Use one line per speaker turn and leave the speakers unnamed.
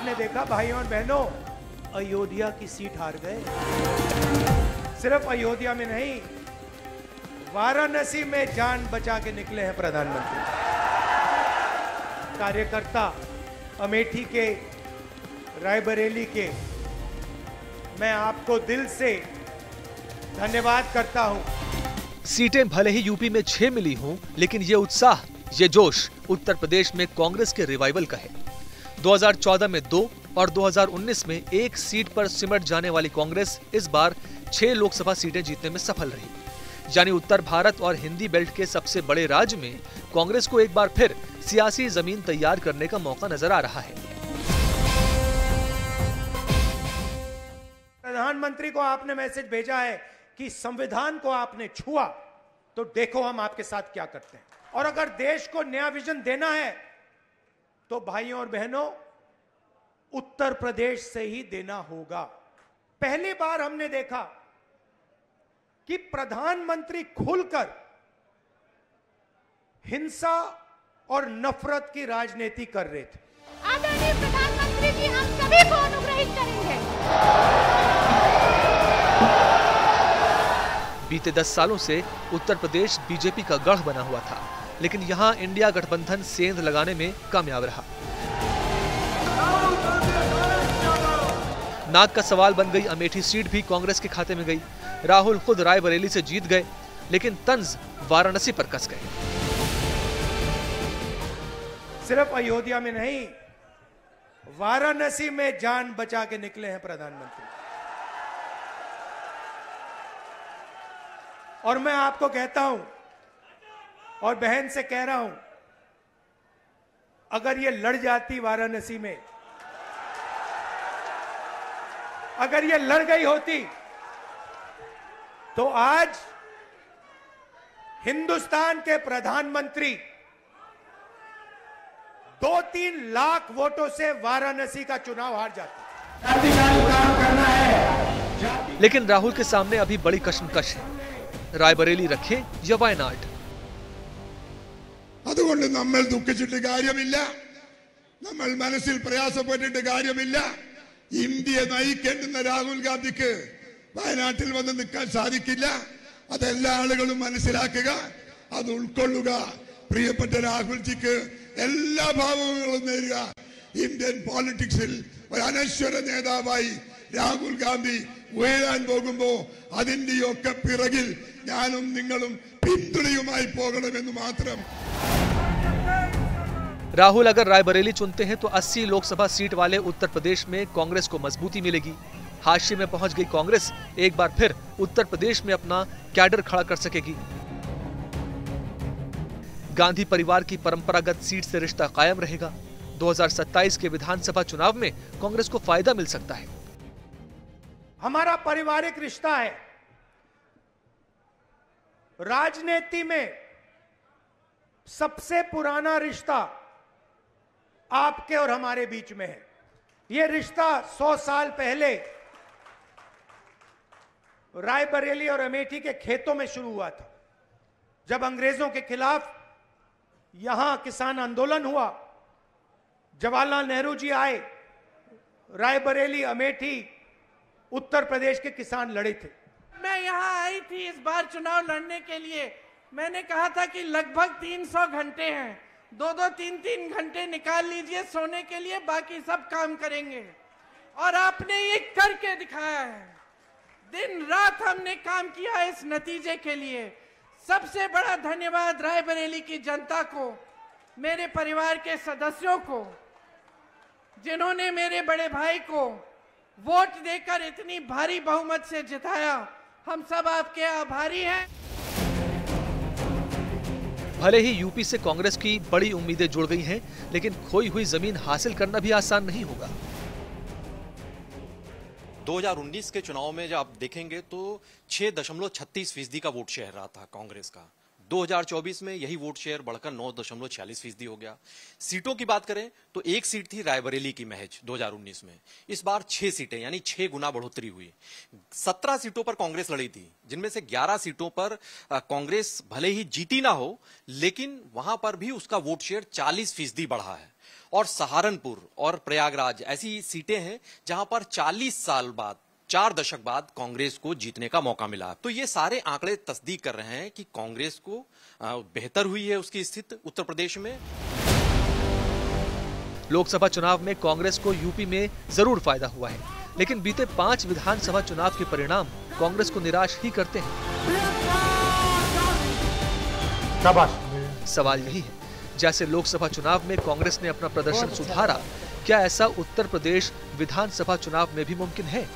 आपने देखा भाइयों और बहनों, अयोध्या की सीट हार गए। सिर्फ अयोध्या में नहीं, वाराणसी में जान बचा के निकले हैं प्रधानमंत्री। कार्यकर्ता अमेठी के, रायबरेली के, मैं आपको दिल से धन्यवाद करता हूं।
सीटें भले ही यूपी में 6 मिली हों, लेकिन ये उत्साह, ये जोश उत्तर प्रदेश में कांग्रेस के रिवाइवल का है। 2014 में 2 और 2019 में 1 सीट पर सिमट जाने वाली कांग्रेस इस बार 6 लोकसभा सीटें जीतने में सफल रही। यानी उत्तर भारत और हिंदी बेल्ट के सबसे बड़े राज्य में कांग्रेस को एक बार फिर सियासी जमीन तैयार करने का मौका नजर आ रहा है।
प्रधानमंत्री को आपने मैसेज भेजा है कि संविधान को आपने छुआ तो देखो हम आपके साथ क्या करते हैं। और अगर देश को नया विजन देना है तो भाइयों और बहनों, उत्तर प्रदेश से ही देना होगा। पहली बार हमने देखा कि प्रधानमंत्री खुलकर हिंसा और नफरत की राजनीति कर रहे थे।
आदरणीय प्रधानमंत्री जी, हम सभी को अनुग्रहित करेंगे।
बीते 10 सालों से उत्तर प्रदेश बीजेपी का गढ़ बना हुआ था, लेकिन यहां इंडिया गठबंधन सेंध लगाने में कामयाब रहा। नाक का सवाल बन गई अमेठी सीट भी कांग्रेस के खाते में गई। राहुल खुद रायबरेली से जीत गए, लेकिन तंज वाराणसी पर कस गए।
सिर्फ अयोध्या में नहीं, वाराणसी में जान बचा के निकले हैं प्रधानमंत्री। और मैं आपको कहता हूं और बहन से कह रहा हूं, अगर ये लड़ जाती वाराणसी में, अगर ये लड़ गई होती तो आज हिंदुस्तान के प्रधानमंत्री 2-3 लाख वोटों से वाराणसी का चुनाव हार जाते।
लेकिन राहुल के सामने अभी बड़ी कशमकश है। रायबरेली रखें या वायनाड?
അതുകൊണ്ട് നമ്മൾ ദുഃഖിച്ചിട്ട് കാര്യമില്ല, നമ്മൾ മനസ്സിൽ പ്രയാസപ്പെട്ടിട്ട് കാര്യമില്ല. ഇന്ത്യയെ നയിക്കേണ്ടുന്ന രാഹുൽ ഗാന്ധിക്ക് വയനാട്ടിൽ വന്ന് നിൽക്കാൻ സാധിക്കില്ല. അതെല്ലാ ആളുകളും മനസ്സിലാക്കുക, അത് ഉൾക്കൊള്ളുക. പ്രിയപ്പെട്ട രാഹുൽജിക്ക് എല്ലാ ഭാവങ്ങളും നേരുക. ഇന്ത്യൻ പോളിറ്റിക്സിൽ ഒരു അനശ്വര നേതാവായി രാഹുൽ ഗാന്ധി ഉയരാൻ പോകുമ്പോ അതിന്റെയൊക്കെ പിറകിൽ ഞാനും നിങ്ങളും പിന്തുണയുമായി പോകണമെന്ന് മാത്രം।
राहुल अगर रायबरेली चुनते हैं तो 80 लोकसभा सीट वाले उत्तर प्रदेश में कांग्रेस को मजबूती मिलेगी। हाशिए में पहुंच गई कांग्रेस एक बार फिर उत्तर प्रदेश में अपना कैडर खड़ा कर सकेगी। गांधी परिवार की परंपरागत सीट से रिश्ता कायम रहेगा। 2027 के विधानसभा चुनाव में कांग्रेस को फायदा मिल सकता है।
हमारा पारिवारिक रिश्ता है। राजनीति में सबसे पुराना रिश्ता आपके और हमारे बीच में है। यह रिश्ता 100 साल पहले रायबरेली और अमेठी के खेतों में शुरू हुआ था। जब अंग्रेजों के खिलाफ यहां किसान आंदोलन हुआ, जवाहरलाल नेहरू जी आए, रायबरेली, अमेठी, उत्तर प्रदेश के किसान लड़े थे।
मैं यहां आई थी इस बार चुनाव लड़ने के लिए। मैंने कहा था कि लगभग 300 घंटे हैं, 2-2, 3-3 घंटे निकाल लीजिए सोने के लिए, बाकी सब काम करेंगे। और आपने ये करके दिखाया है। दिन रात हमने काम किया इस नतीजे के लिए। सबसे बड़ा धन्यवाद रायबरेली की जनता को, मेरे परिवार के सदस्यों को, जिन्होंने मेरे बड़े भाई को वोट देकर इतनी भारी बहुमत से जिताया। हम सब आपके आभारी हैं।
भले ही यूपी से कांग्रेस की बड़ी उम्मीदें जुड़ गई हैं, लेकिन खोई हुई जमीन हासिल करना भी आसान नहीं होगा।
2019 के चुनाव में जब आप देखेंगे तो 6.36% का वोट शेयर रहा था कांग्रेस का। 2024 में यही वोट शेयर बढ़कर 9.46% हो गया। सीटों की बात करें तो 1 सीट थी रायबरेली की महज 2019 में, इस बार 6 सीटें यानी 6 गुना बढ़ोतरी हुई। 17 सीटों पर कांग्रेस लड़ी थी, जिनमें से 11 सीटों पर कांग्रेस भले ही जीती ना हो, लेकिन वहां पर भी उसका वोट शेयर 40% बढ़ा है। और सहारनपुर और प्रयागराज ऐसी सीटें हैं जहां पर 40 साल बाद, 4 दशक बाद कांग्रेस को जीतने का मौका मिला। तो ये सारे आंकड़े तस्दीक कर रहे हैं कि कांग्रेस को बेहतर हुई है उसकी स्थिति उत्तर प्रदेश में।
लोकसभा चुनाव में कांग्रेस को यूपी में जरूर फायदा हुआ है, लेकिन बीते 5 विधानसभा चुनाव के परिणाम कांग्रेस को निराश ही करते हैं। सवाल यही है, जैसे लोकसभा चुनाव में कांग्रेस ने अपना प्रदर्शन सुधारा, क्या ऐसा उत्तर प्रदेश विधानसभा चुनाव में भी मुमकिन है?